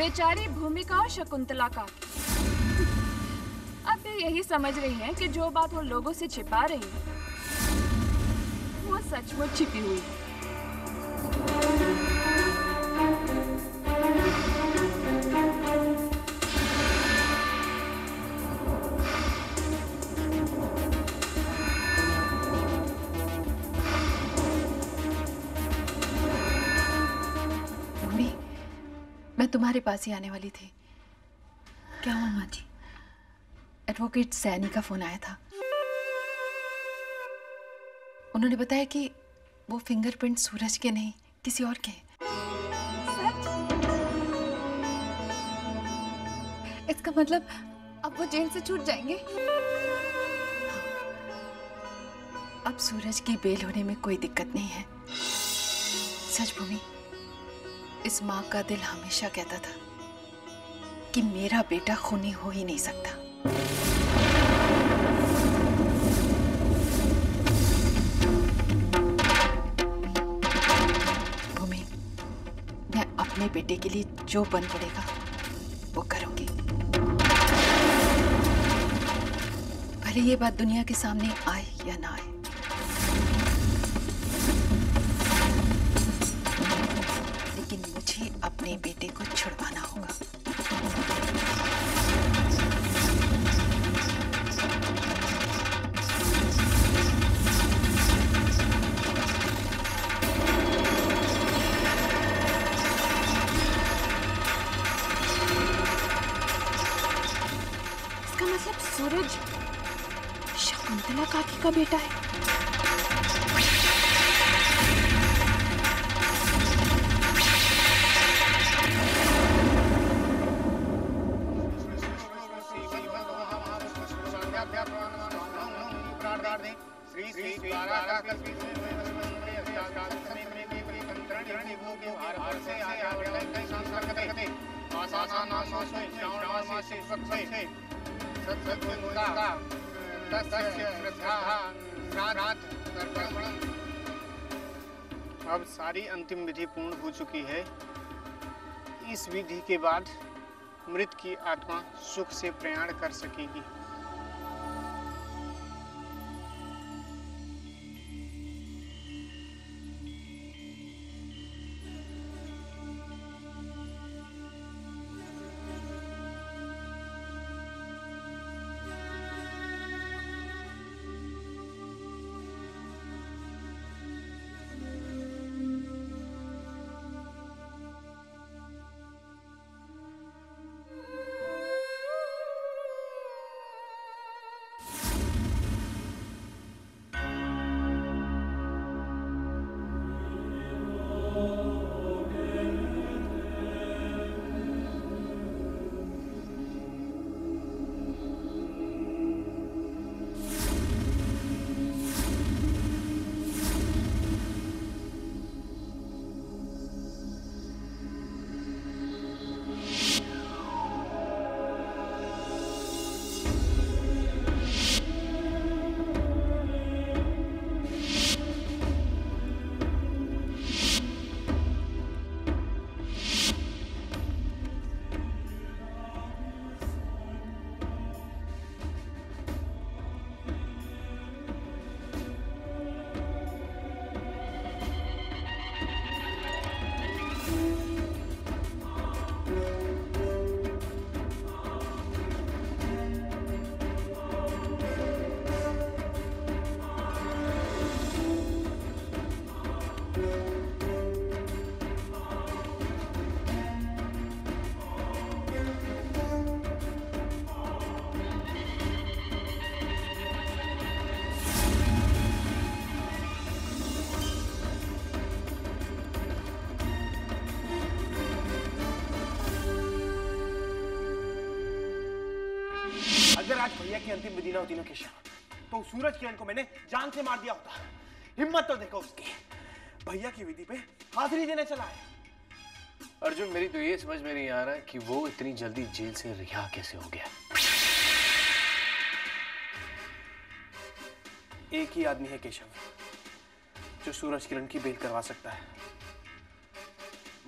बेचारी भूमिका और शकुंतला का। अब ये यही समझ रही हैं कि जो बात वो लोगों से छिपा रही है वो सचमुच छिपी हुई है। मैं तुम्हारे पास ही आने वाली थी। क्या हुआ माँ जी? एडवोकेट सैनी का फोन आया था। उन्होंने बताया कि वो फिंगरप्रिंट सूरज के नहीं किसी और के हैं। सच? इसका मतलब अब वो जेल से छूट जाएंगे। अब सूरज की बेल होने में कोई दिक्कत नहीं है। सच भूमि, इस माँ का दिल हमेशा कहता था कि मेरा बेटा खूनी हो ही नहीं सकता। भूमि, मैं अपने बेटे के लिए जो बन पड़ेगा वो करूंगी, भले ये बात दुनिया के सामने आए या ना आए। लेकिन मुझे अपने बेटे को छुड़वाना होगा। इसका मतलब सूरज शकुंतला काकी का बेटा है। अब सारी अंतिम विधि पूर्ण हो चुकी है। इस विधि के बाद मृत की आत्मा सुख से प्रयाण कर सकेगी। अगर आज भैया की अंतिम विधि ना होती ना केशव, तो सूरज किरण को मैंने जान से मार दिया होता। हिम्मत तो देखो उसकी, भैया की विधि पे हाजिरी देने चला है। अर्जुन, मेरी तो ये समझ में नहीं आ रहा कि वो इतनी जल्दी जेल से रिहा कैसे हो गया। एक ही आदमी है केशव जो सूरज किरण की बेल करवा सकता है।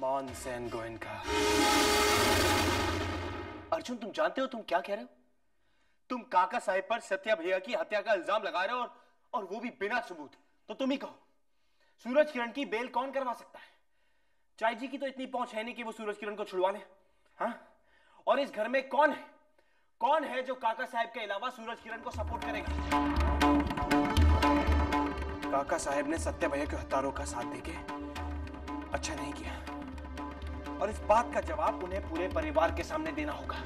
मानसेन गोयनका। अर्जुन, तुम जानते हो तुम क्या कह रहे हो? तुम काका साहेब पर सत्या भैया की हत्या का इल्जाम लगा रहे हो और वो भी बिना सबूत। तो तुम ही कहो, सूरज किरण की बेल कौन करवा सकता है? चाय जी की तो इतनी पहुंच है नहीं कि वो सूरज किरण को छुड़वा ले। हाँ? और इस घर में कौन है जो काका साहब के अलावा सूरज किरण को सपोर्ट करेगा? काका साहब ने सत्या भैया के हत्यारों का साथ देके अच्छा नहीं किया, और इस बात का जवाब उन्हें पूरे परिवार के सामने देना होगा।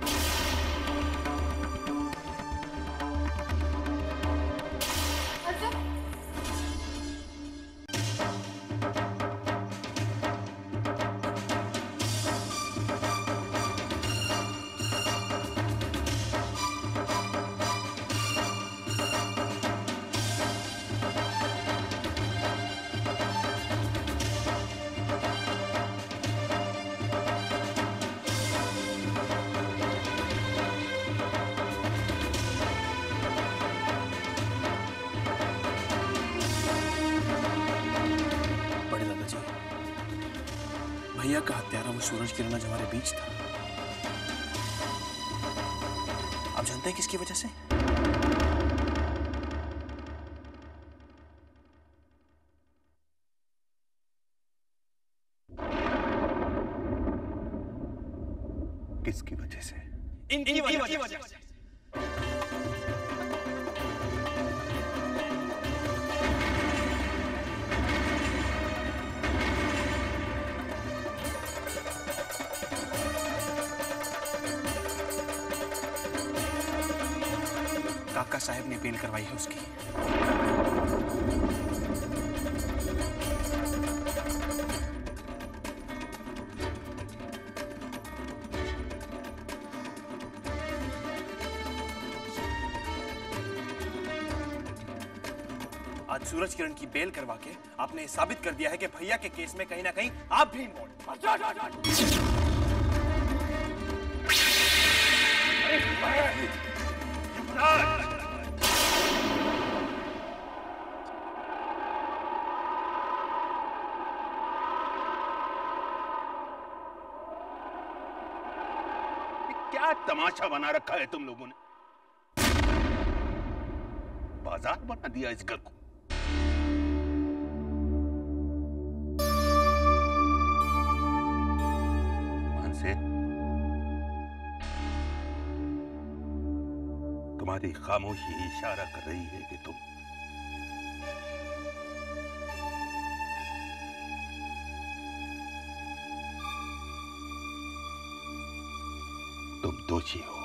भैया का हत्यारा वो सूरज किरण आज हमारे बीच था। आप जानते हैं किसकी वजह से? किसकी वजह से? इनकी वजह से। काका साहब ने बेल करवाई है उसकी। आज सूरज किरण की बेल करवा के आपने साबित कर दिया है कि भैया के केस में कहीं ना कहीं आप भी इन्वॉल्व। क्या तमाशा बना रखा है तुम लोगों ने? बाजार बना दिया इस घर को। मानसेन, तुम्हारी खामोशी इशारा कर रही है कि तुम दोषी हो।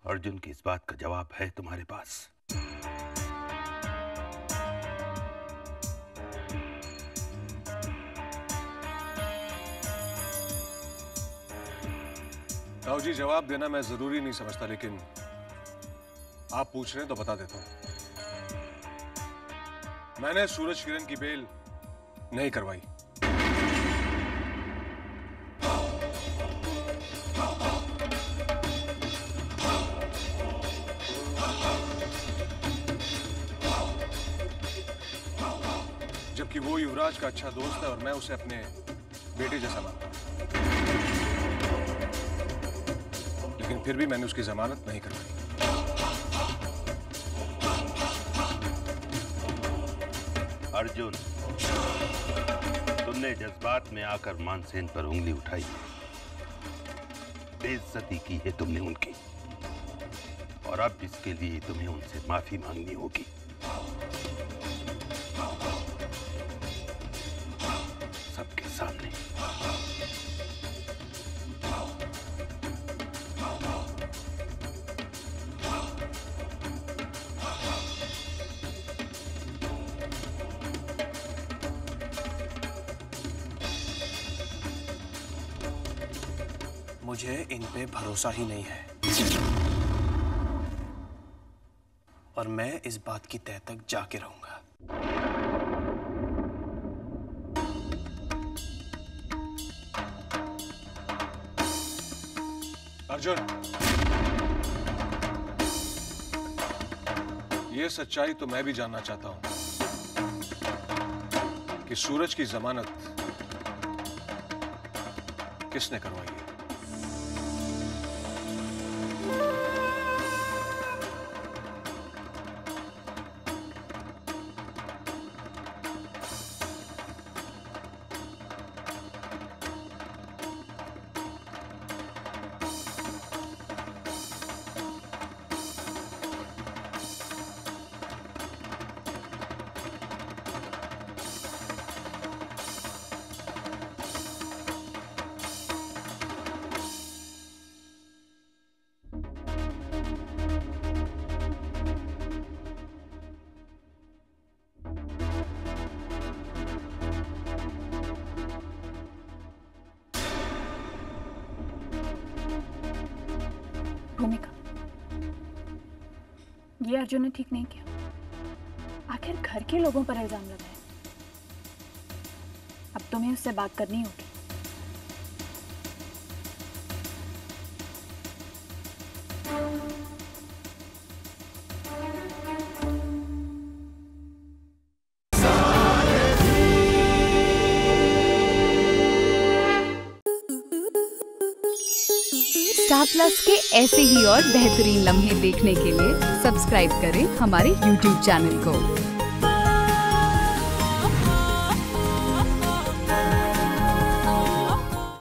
अर्जुन की इस बात का जवाब है तुम्हारे पास? राव जी, जवाब देना मैं जरूरी नहीं समझता, लेकिन आप पूछ रहे हैं तो बता देता हूं। मैंने सूरज किरण की बेल नहीं करवाई। जबकि वो युवराज का अच्छा दोस्त है और मैं उसे अपने बेटे जैसा मानता हूं, लेकिन फिर भी मैंने उसकी जमानत नहीं करवाई। अर्जुन, तुमने जज्बात में आकर मानसेन पर उंगली उठाई, बेइज्जती की है तुमने उनकी, और अब इसके लिए तुम्हें उनसे माफी मांगनी होगी। सबके सामने। मुझे इन पे भरोसा ही नहीं है, और मैं इस बात की तह तक जाके रहूंगा। अर्जुन, ये सच्चाई तो मैं भी जानना चाहता हूं। कि सूरज की जमानत किसने करवाई है? भूमिका, ये अर्जुन ने ठीक नहीं किया। आखिर घर के लोगों पर इल्जाम लगाया। अब तुम्हें उससे बात करनी होगी। स्टार प्लस के ऐसे ही और बेहतरीन लम्हे देखने के लिए सब्सक्राइब करें हमारे YouTube चैनल को।